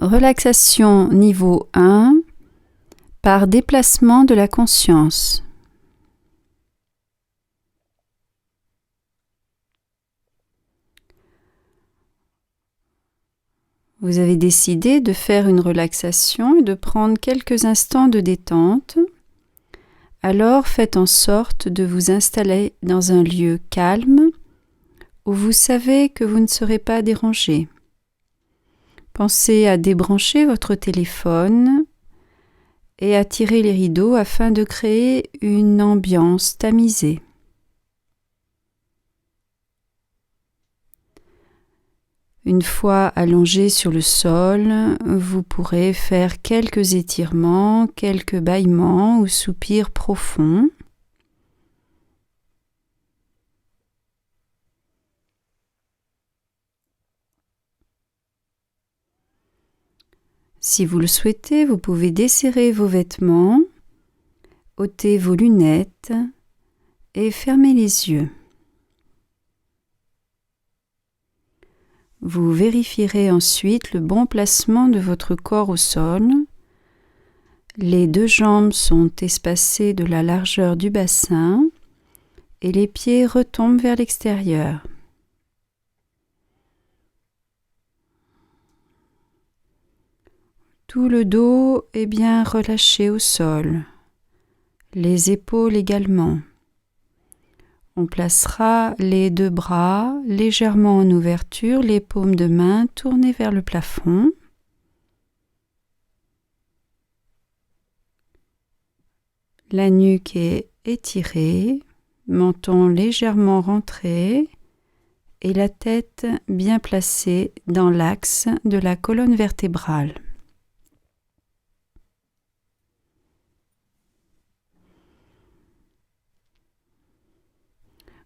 Relaxation niveau 1 par déplacement de la conscience. Vous avez décidé de faire une relaxation et de prendre quelques instants de détente. Alors faites en sorte de vous installer dans un lieu calme où vous savez que vous ne serez pas dérangé. Pensez à débrancher votre téléphone et à tirer les rideaux afin de créer une ambiance tamisée. Une fois allongé sur le sol, vous pourrez faire quelques étirements, quelques bâillements ou soupirs profonds. Si vous le souhaitez, vous pouvez desserrer vos vêtements, ôter vos lunettes et fermer les yeux. Vous vérifierez ensuite le bon placement de votre corps au sol. Les deux jambes sont espacées de la largeur du bassin et les pieds retombent vers l'extérieur. Tout le dos est bien relâché au sol, les épaules également. On placera les deux bras légèrement en ouverture, les paumes de main tournées vers le plafond. La nuque est étirée, menton légèrement rentré et la tête bien placée dans l'axe de la colonne vertébrale.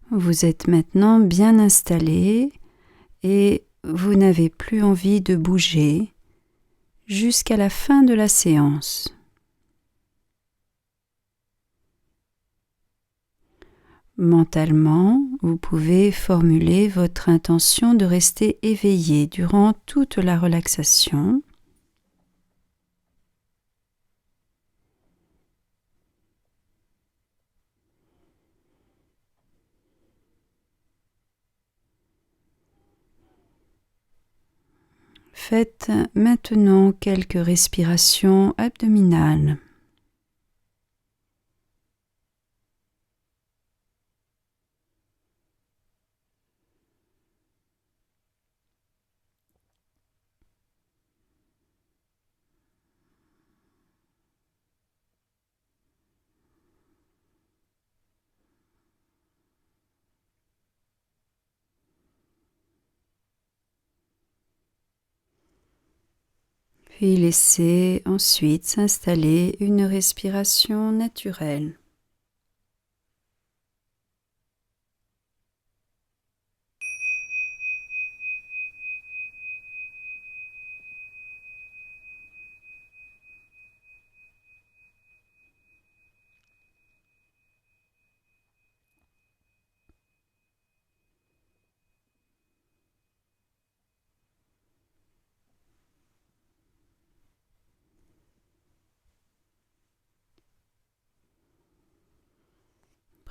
Vous êtes maintenant bien installé et vous n'avez plus envie de bouger jusqu'à la fin de la séance. Mentalement, vous pouvez formuler votre intention de rester éveillé durant toute la relaxation. Faites maintenant quelques respirations abdominales. Puis laissez ensuite s'installer une respiration naturelle.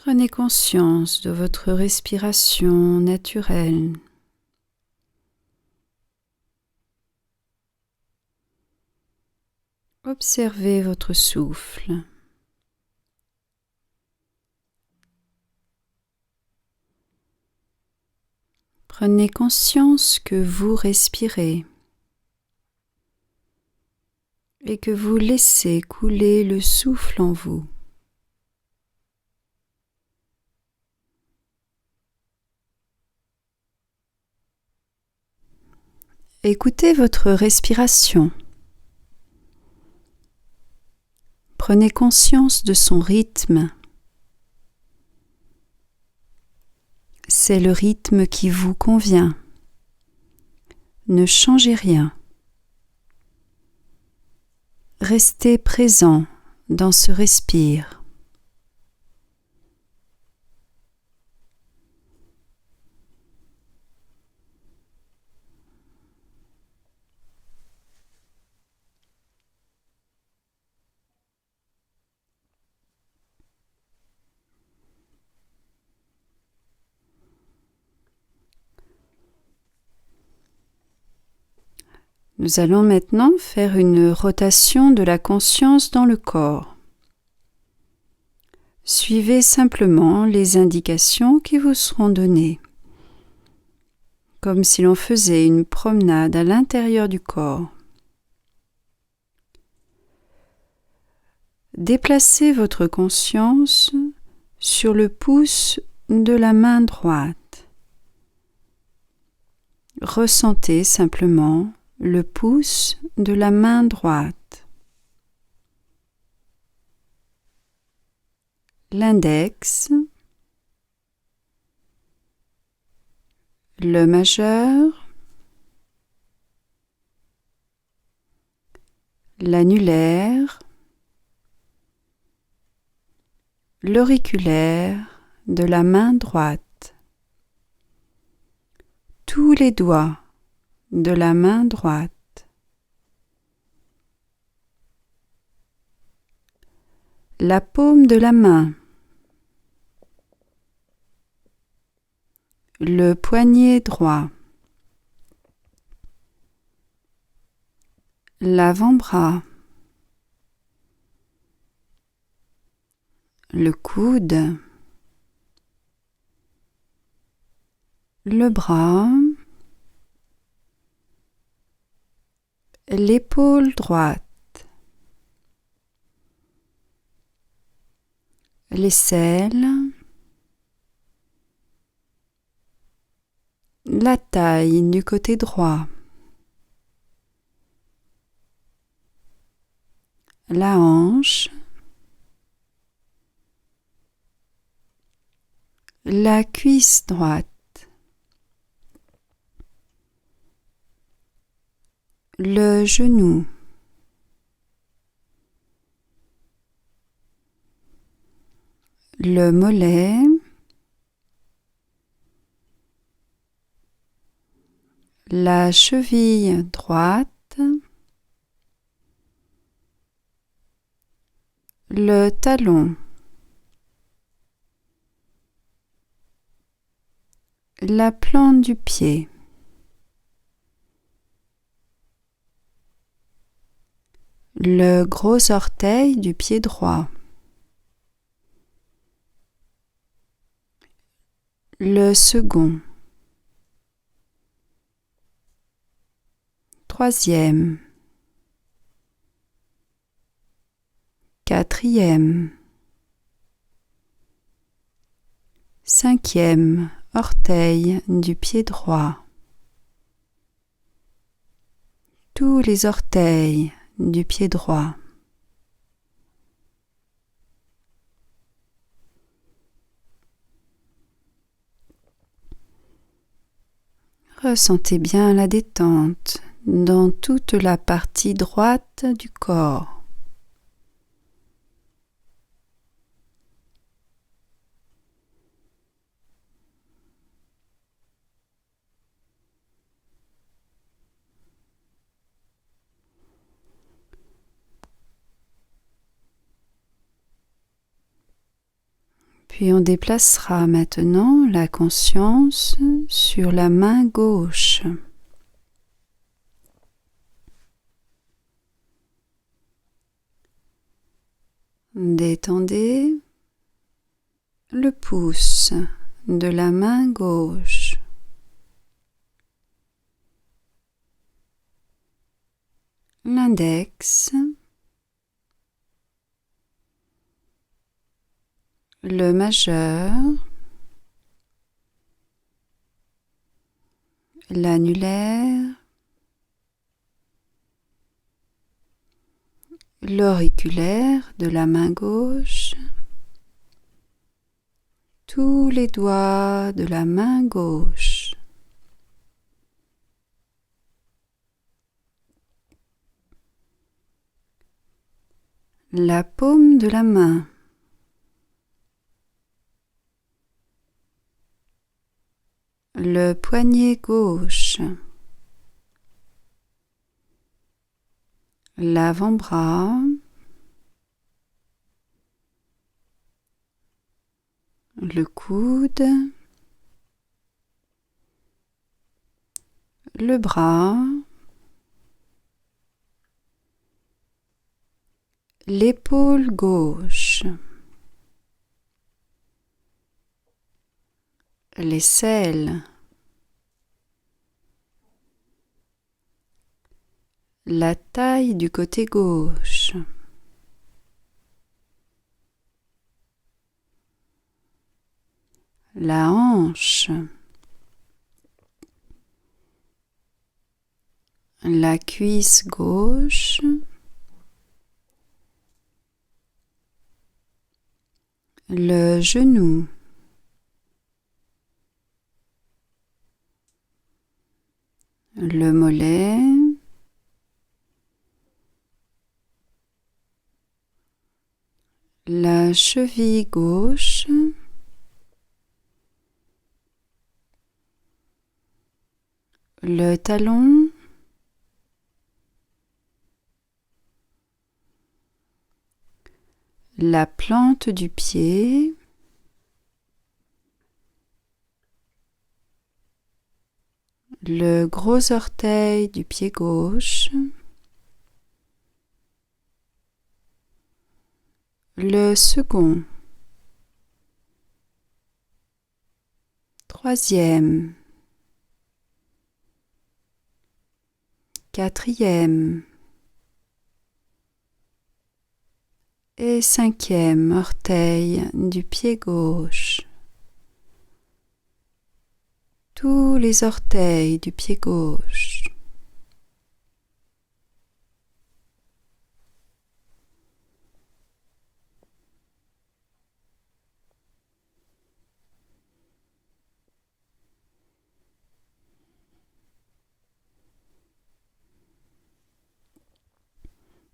Prenez conscience de votre respiration naturelle. Observez votre souffle. Prenez conscience que vous respirez et que vous laissez couler le souffle en vous. Écoutez votre respiration. Prenez conscience de son rythme. C'est le rythme qui vous convient. Ne changez rien. Restez présent dans ce respire. Nous allons maintenant faire une rotation de la conscience dans le corps. Suivez simplement les indications qui vous seront données, comme si l'on faisait une promenade à l'intérieur du corps. Déplacez votre conscience sur le pouce de la main droite. Ressentez simplement le pouce de la main droite. L'index, le majeur, l'annulaire, l'auriculaire de la main droite, tous les doigts de la main droite, la paume de la main, le poignet droit, l'avant-bras, le coude, le bras, l'épaule droite, l'aisselle, la taille du côté droit, la hanche, la cuisse droite, le genou, le mollet, la cheville droite, le talon, la plante du pied, le gros orteil du pied droit, le second, troisième, quatrième, cinquième orteil du pied droit, tous les orteils du pied droit. Ressentez bien la détente dans toute la partie droite du corps. Puis on déplacera maintenant la conscience sur la main gauche. Détendez le pouce de la main gauche. L'index, le majeur, l'annulaire, l'auriculaire de la main gauche, tous les doigts de la main gauche, la paume de la main, le poignet gauche, l'avant-bras, le coude, le bras, l'épaule gauche, l'aisselle, la taille du côté gauche, la hanche, la cuisse gauche, le genou, le mollet, la cheville gauche, le talon, la plante du pied, le gros orteil du pied gauche, le second, troisième, quatrième et cinquième orteil du pied gauche. Tous les orteils du pied gauche.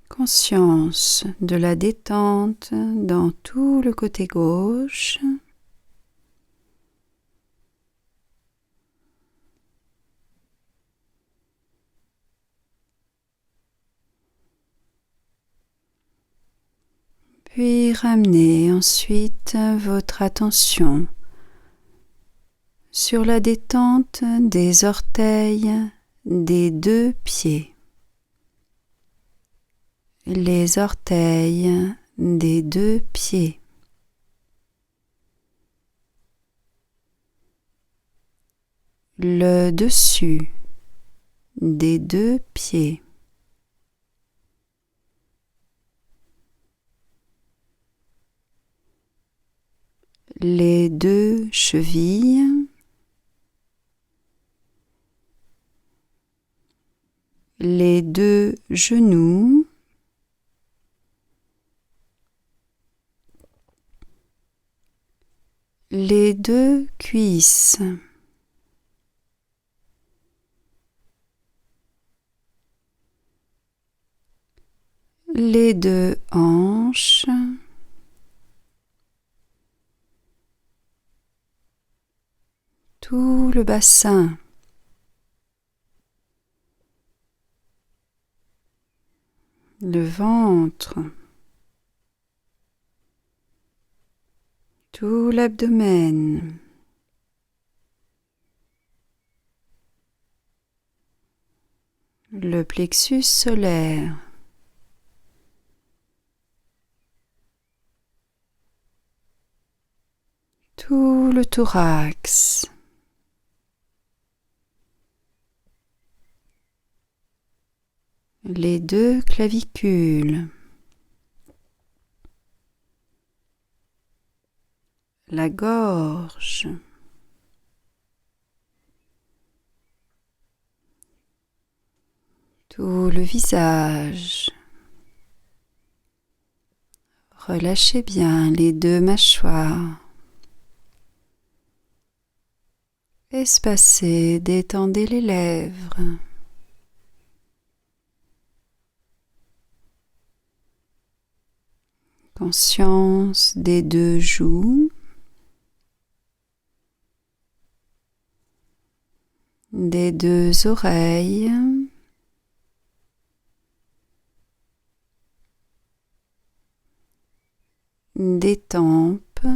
Conscience de la détente dans tout le côté gauche. Puis ramenez ensuite votre attention sur la détente des orteils des deux pieds. Les orteils des deux pieds. Le dessus des deux pieds. Les deux chevilles. Les deux genoux. Les deux cuisses. Les deux hanches. Tout le bassin. Le ventre. Tout l'abdomen. Le plexus solaire. Tout le thorax. Les deux clavicules. La gorge. Tout le visage. Relâchez bien les deux mâchoires. Espacez, détendez les lèvres. Conscience des deux joues. Des deux oreilles. Des tempes.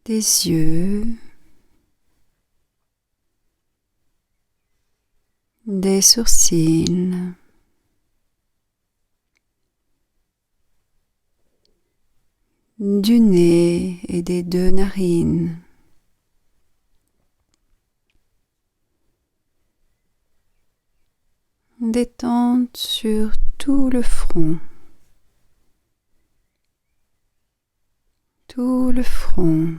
Des yeux. des sourcils, du nez et des deux narines. Détente sur tout le front. Tout le front,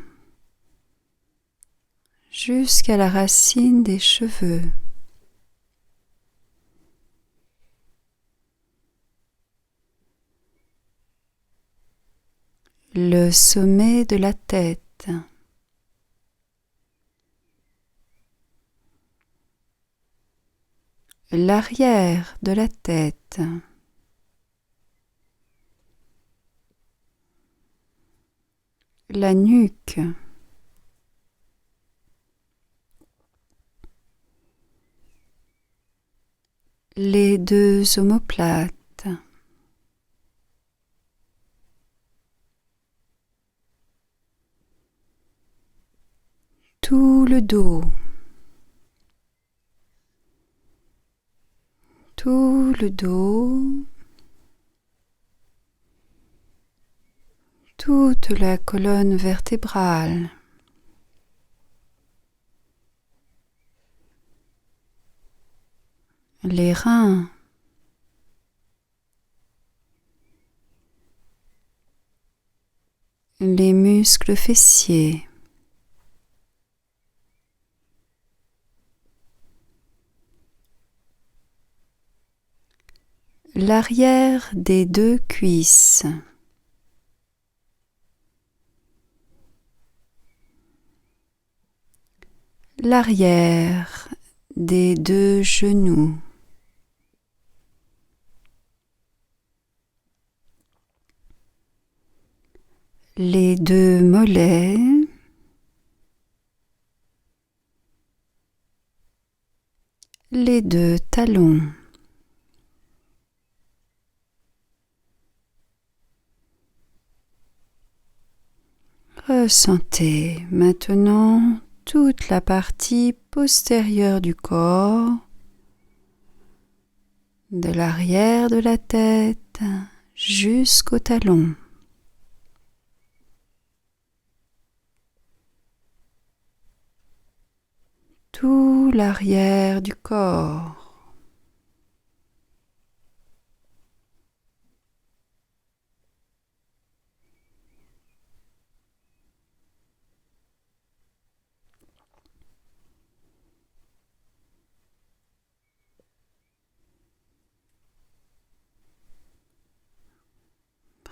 jusqu'à la racine des cheveux. Le sommet de la tête. L'arrière de la tête. La nuque. Les deux omoplates. Tout le dos. Tout le dos. Toute la colonne vertébrale. Les reins. Les muscles fessiers. L'arrière des deux cuisses. L'arrière des deux genoux. Les deux mollets. Les deux talons. Ressentez maintenant toute la partie postérieure du corps, de l'arrière de la tête jusqu'au talon. Tout l'arrière du corps.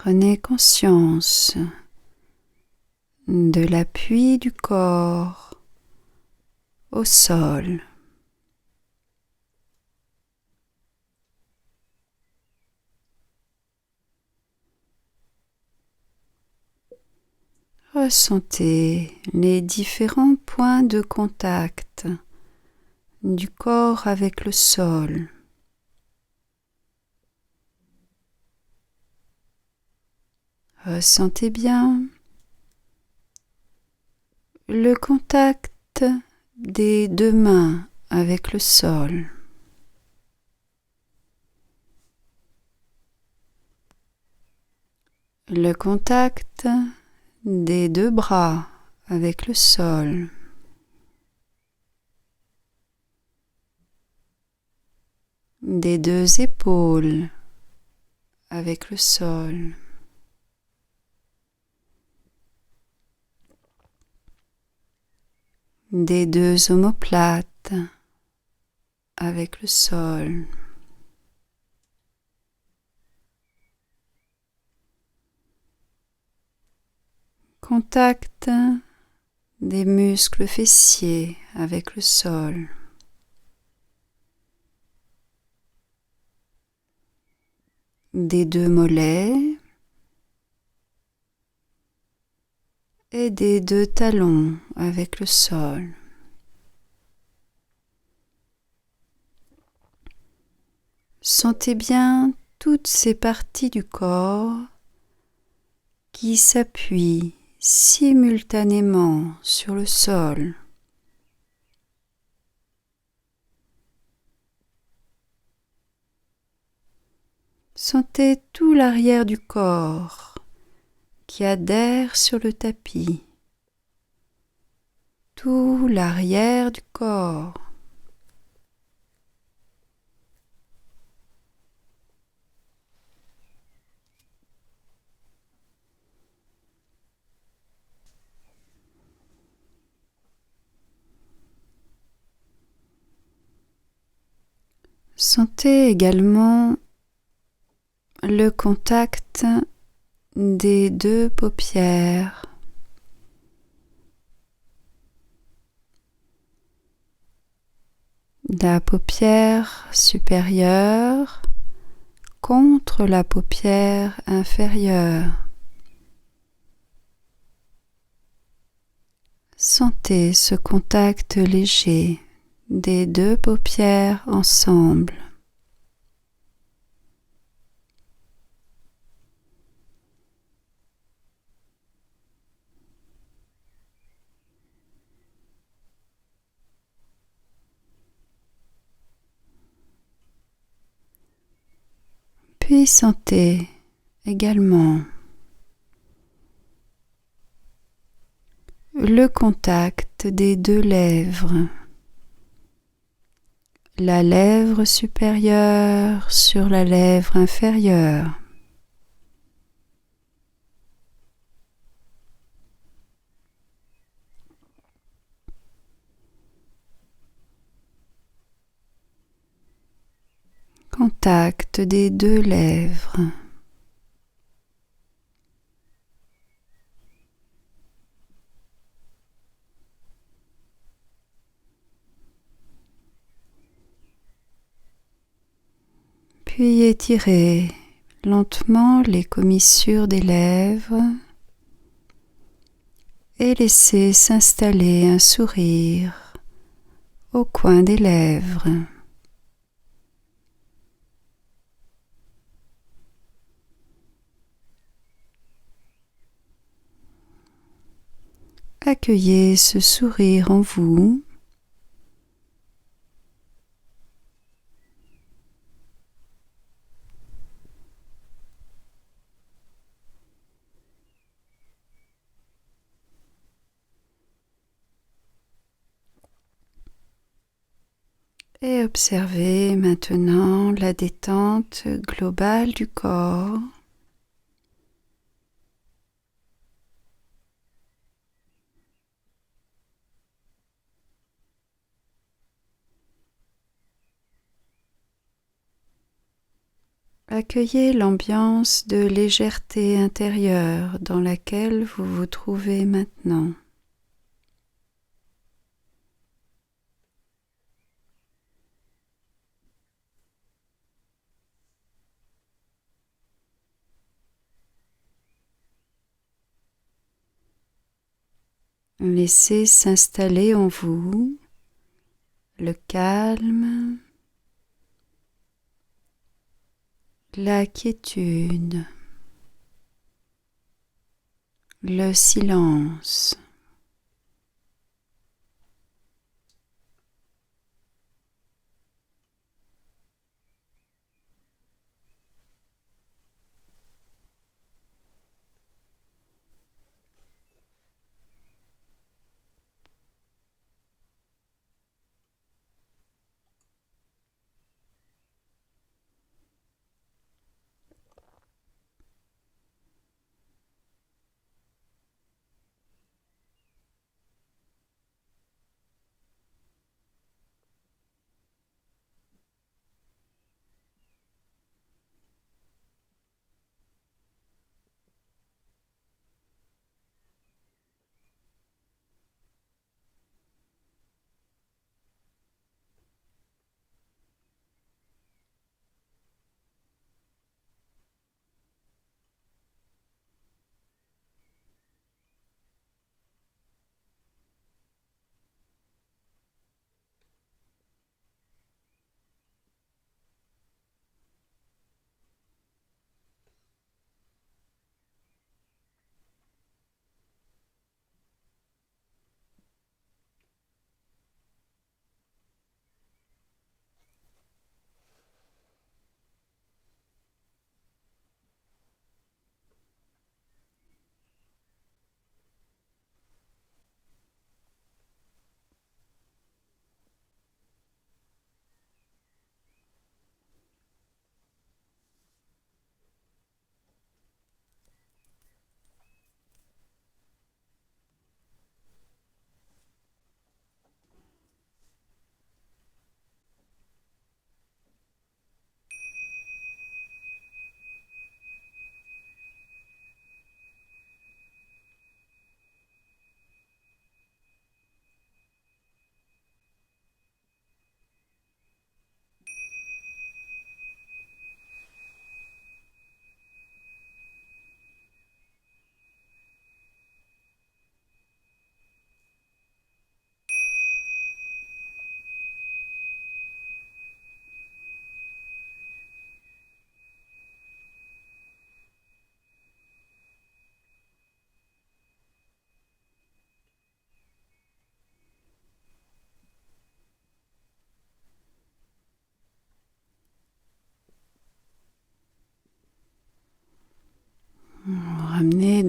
Prenez conscience de l'appui du corps au sol. Ressentez les différents points de contact du corps avec le sol. Ressentez bien le contact des deux mains avec le sol. Le contact des deux bras avec le sol. Des deux épaules avec le sol. Des deux omoplates avec le sol. Contact des muscles fessiers avec le sol. Des deux mollets et des deux talons avec le sol. Sentez bien toutes ces parties du corps qui s'appuient simultanément sur le sol. Sentez tout l'arrière du corps qui adhère sur le tapis. Tout l'arrière du corps. Sentez également le contact des deux paupières. La paupière supérieure contre la paupière inférieure. Sentez ce contact léger des deux paupières ensemble. Puis sentez également le contact des deux lèvres. La lèvre supérieure sur la lèvre inférieure. Contact des deux lèvres. Puis étirez lentement les commissures des lèvres et laissez s'installer un sourire au coin des lèvres. Accueillez ce sourire en vous. Et observez maintenant la détente globale du corps. Accueillez l'ambiance de légèreté intérieure dans laquelle vous vous trouvez maintenant. Laissez s'installer en vous le calme, la quiétude, le silence.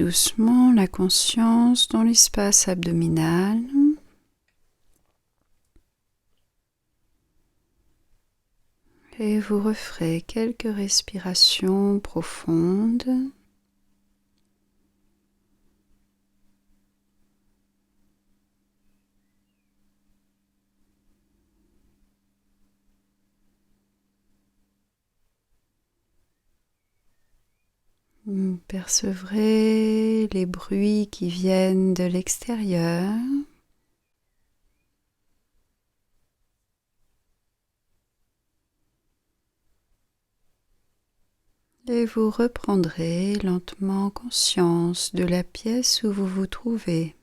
doucement la conscience dans l'espace abdominal. Et vous referez quelques respirations profondes. Vous percevrez les bruits qui viennent de l'extérieur. Et vous reprendrez lentement conscience de la pièce où vous vous trouvez.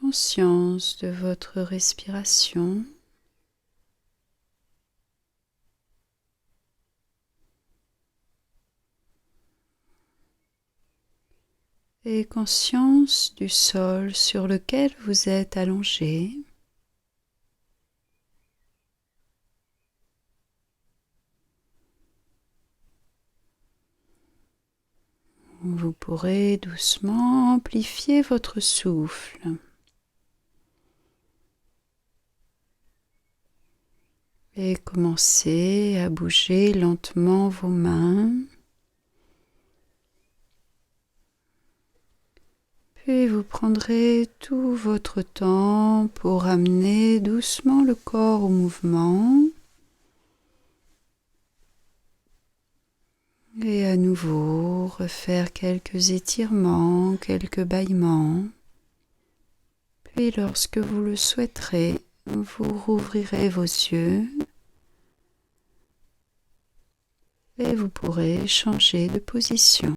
Conscience de votre respiration. Et conscience du sol sur lequel vous êtes allongé. Vous pourrez doucement amplifier votre souffle. Et commencer à bouger lentement vos mains. Puis vous prendrez tout votre temps pour amener doucement le corps au mouvement. Et à nouveau refaire quelques étirements, quelques bâillements. Puis lorsque vous le souhaiterez, vous rouvrirez vos yeux. Et vous pourrez changer de position.